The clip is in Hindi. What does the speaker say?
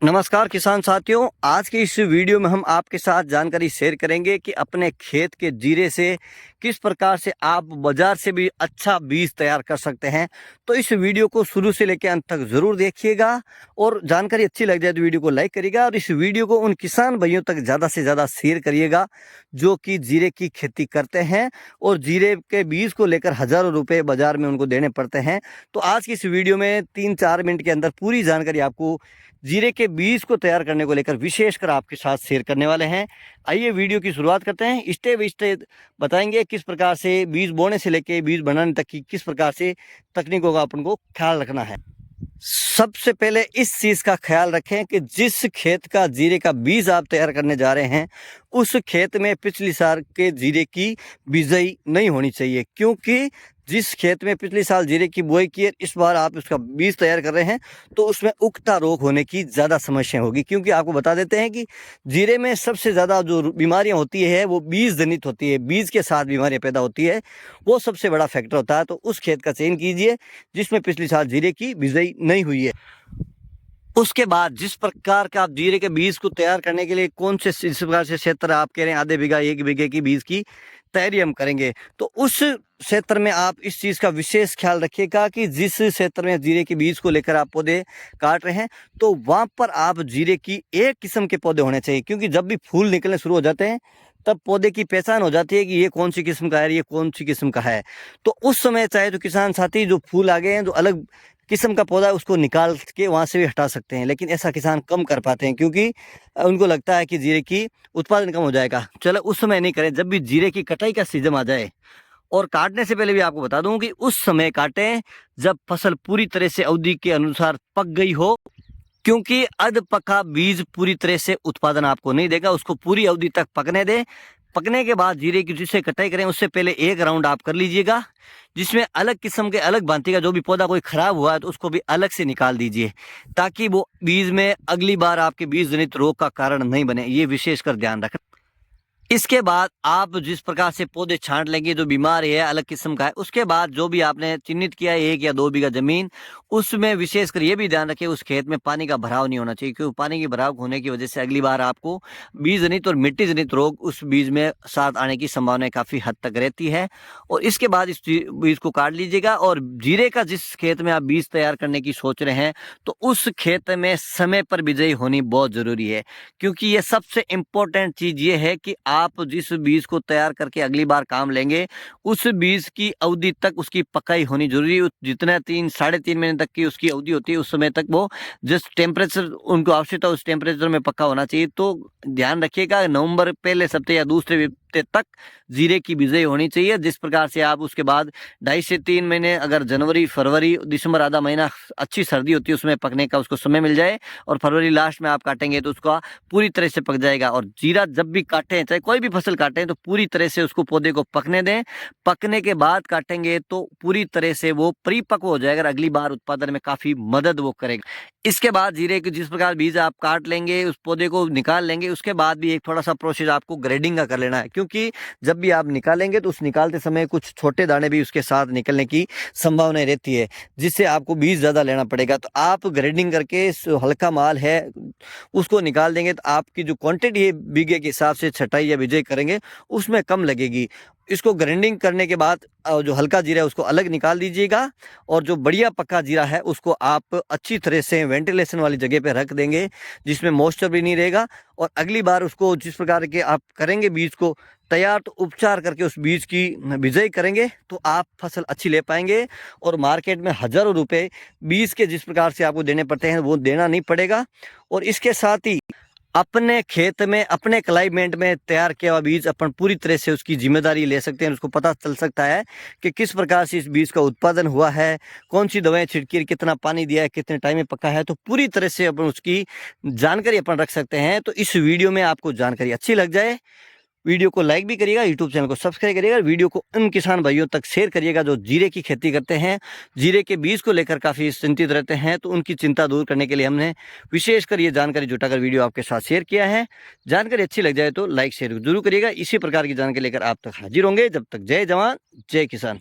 नमस्कार किसान साथियों, आज की इस वीडियो में हम आपके साथ जानकारी शेयर करेंगे कि अपने खेत के जीरे से किस प्रकार से आप बाजार से भी अच्छा बीज तैयार कर सकते हैं। तो इस वीडियो को शुरू से लेकर अंत तक ज़रूर देखिएगा और जानकारी अच्छी लग जाए तो वीडियो को लाइक करिएगा और इस वीडियो को उन किसान भाइयों तक ज़्यादा से ज़्यादा शेयर करिएगा जो कि जीरे की खेती करते हैं और जीरे के बीज को लेकर हज़ारों रुपये बाज़ार में उनको देने पड़ते हैं। तो आज की इस वीडियो में 3-4 मिनट के अंदर पूरी जानकारी आपको जीरे के बीज को तैयार करने को लेकर विशेषकर आपके साथ शेयर करने वाले हैं। आइए वीडियो की शुरुआत करते हैं। स्टेप बाय स्टेप बताएंगे किस प्रकार से बीज बोने से लेके बीज बनाने तक की किस प्रकार से तकनीकों का अपन को ख्याल रखना है। सबसे पहले इस चीज का ख्याल रखें कि जिस खेत का जीरे का बीज आप तैयार करने जा रहे हैं उस खेत में पिछली साल के जीरे की बिजाई नहीं होनी चाहिए, क्योंकि जिस खेत में पिछले साल जीरे की बुआई की है इस बार आप उसका बीज तैयार कर रहे हैं तो उसमें उगता रोग होने की ज़्यादा समस्या होगी। क्योंकि आपको बता देते हैं कि जीरे में सबसे ज़्यादा जो बीमारियां होती है वो बीज जनित होती है, बीज के साथ बीमारियां पैदा होती है, वो सबसे बड़ा फैक्टर होता है। तो उस खेत का चयन कीजिए जिसमें पिछली साल जीरे की बिजाई नहीं हुई है। उसके बाद जिस प्रकार का आप जीरे के बीज को तैयार करने के लिए कौन से इस प्रकार से क्षेत्र आप कह रहे हैं आधे बीघा 1 बीघे की बीज की तैयारी हम करेंगे, तो उस क्षेत्र में आप इस चीज़ का विशेष ख्याल रखिएगा कि जिस क्षेत्र में जीरे के बीज को लेकर आप पौधे काट रहे हैं तो वहाँ पर आप जीरे की एक किस्म के पौधे होने चाहिए। क्योंकि जब भी फूल निकलने शुरू हो जाते हैं तब पौधे की पहचान हो जाती है कि ये कौन सी किस्म का है, ये कौन सी किस्म का है। तो उस समय चाहे तो किसान साथी जो फूल आ गए हैं जो अलग किस्म का पौधा है उसको निकाल के वहाँ से भी हटा सकते हैं, लेकिन ऐसा किसान कम कर पाते हैं क्योंकि उनको लगता है कि जीरे की उत्पादन कम हो जाएगा। चलो उस समय नहीं करें, जब भी जीरे की कटाई का सीजन आ जाए और काटने से पहले भी आपको बता दूं कि उस समय काटें जब फसल पूरी तरह से अवधि के अनुसार पक गई हो, क्योंकि अध पका बीज पूरी तरह से उत्पादन आपको नहीं देगा। उसको पूरी अवधि तक पकने दें। पकने के बाद जीरे की जिससे कटाई करें उससे पहले एक राउंड आप कर लीजिएगा, जिसमें अलग किस्म के अलग भांति का जो भी पौधा कोई खराब हुआ है तो उसको भी अलग से निकाल दीजिए, ताकि वो बीज में अगली बार आपके बीज जनित रोग का कारण नहीं बने। ये विशेषकर ध्यान रखें। इसके बाद आप जिस प्रकार से पौधे छांट लेंगे जो बीमार है अलग किस्म का है, उसके बाद जो भी आपने चिन्हित किया है 1 या 2 बीघा जमीन, उसमें विशेषकर ये भी ध्यान रखें उस खेत में पानी का भराव नहीं होना चाहिए, क्योंकि पानी की भराव होने की वजह से अगली बार आपको बीज जनित और मिट्टी जनित रोग उस बीज में साथ आने की संभावना काफ़ी हद तक रहती है। और इसके बाद इस बीज को काट लीजिएगा। और जीरे का जिस खेत में आप बीज तैयार करने की सोच रहे हैं तो उस खेत में समय पर बिजाई होनी बहुत ज़रूरी है, क्योंकि ये सबसे इम्पोर्टेंट चीज़ ये है कि आप जिस बीज को तैयार करके अगली बार काम लेंगे उस बीज की अवधि तक उसकी पकाई होनी जरूरी है। जितना 3-3.5 महीने तक की उसकी अवधि होती है उस समय तक वो जिस टेम्परेचर उनको आवश्यकता उस टेम्परेचर में पक्का होना चाहिए। तो ध्यान रखिएगा नवंबर पहले सप्ताह या दूसरे हफ्ते तक जीरे की बिजाई होनी चाहिए। जिस प्रकार से आप उसके बाद 2.5 से 3 महीने अगर जनवरी फरवरी दिसंबर आधा महीना अच्छी सर्दी होती है उसमें पकने का उसको समय मिल जाए और फरवरी लास्ट में आप काटेंगे तो उसका पूरी तरह से पक जाएगा। और जीरा जब भी काटें चाहे कोई भी फसल काटें तो पूरी तरह से उसको पौधे को पकने दें। पकने के बाद काटेंगे तो पूरी तरह से वो परिपक्व हो जाएगा, अगली बार उत्पादन में काफ़ी मदद वो करेगा। इसके बाद जीरे के जिस प्रकार बीज आप काट लेंगे उस पौधे को निकाल लेंगे, उसके बाद भी एक थोड़ा सा प्रोसेस आपको ग्रेडिंग का कर लेना है, क्योंकि जब भी आप निकालेंगे तो उस निकालते समय कुछ छोटे दाने भी उसके साथ निकलने की संभावना रहती है, जिससे आपको बीज ज़्यादा लेना पड़ेगा। तो आप ग्रेडिंग करके हल्का माल है उसको निकाल देंगे तो आपकी जो क्वांटिटी है बीघे के हिसाब से छटाई या बिजाई करेंगे उसमें कम लगेगी। इसको ग्राइंडिंग करने के बाद जो हल्का जीरा है उसको अलग निकाल दीजिएगा और जो बढ़िया पक्का जीरा है उसको आप अच्छी तरह से वेंटिलेशन वाली जगह पे रख देंगे जिसमें मॉइस्चर भी नहीं रहेगा। और अगली बार उसको जिस प्रकार के आप करेंगे बीज को तैयार तो उपचार करके उस बीज की बिजाई करेंगे तो आप फसल अच्छी ले पाएंगे और मार्केट में हज़ारों रुपए बीज के जिस प्रकार से आपको देने पड़ते हैं वो देना नहीं पड़ेगा। और इसके साथ ही अपने खेत में अपने क्लाइमेट में तैयार किया हुआ बीज अपन पूरी तरह से उसकी जिम्मेदारी ले सकते हैं। उसको पता चल सकता है कि किस प्रकार से इस बीज का उत्पादन हुआ है, कौन सी दवाएं छिड़की, कितना पानी दिया है, कितने टाइम में पका है, तो पूरी तरह से अपन उसकी जानकारी अपन रख सकते हैं। तो इस वीडियो में आपको जानकारी अच्छी लग जाए वीडियो को लाइक भी करिएगा, यूट्यूब चैनल को सब्सक्राइब करिएगा, वीडियो को उन किसान भाइयों तक शेयर करिएगा जो जीरे की खेती करते हैं, जीरे के बीज को लेकर काफ़ी चिंतित रहते हैं। तो उनकी चिंता दूर करने के लिए हमने विशेषकर ये जानकारी जुटाकर वीडियो आपके साथ शेयर किया है। जानकारी अच्छी लग जाए तो लाइक शेयर जरूर करिएगा। इसी प्रकार की जानकारी लेकर आप तक हाजिर होंगे। जब तक जय जवान जय किसान।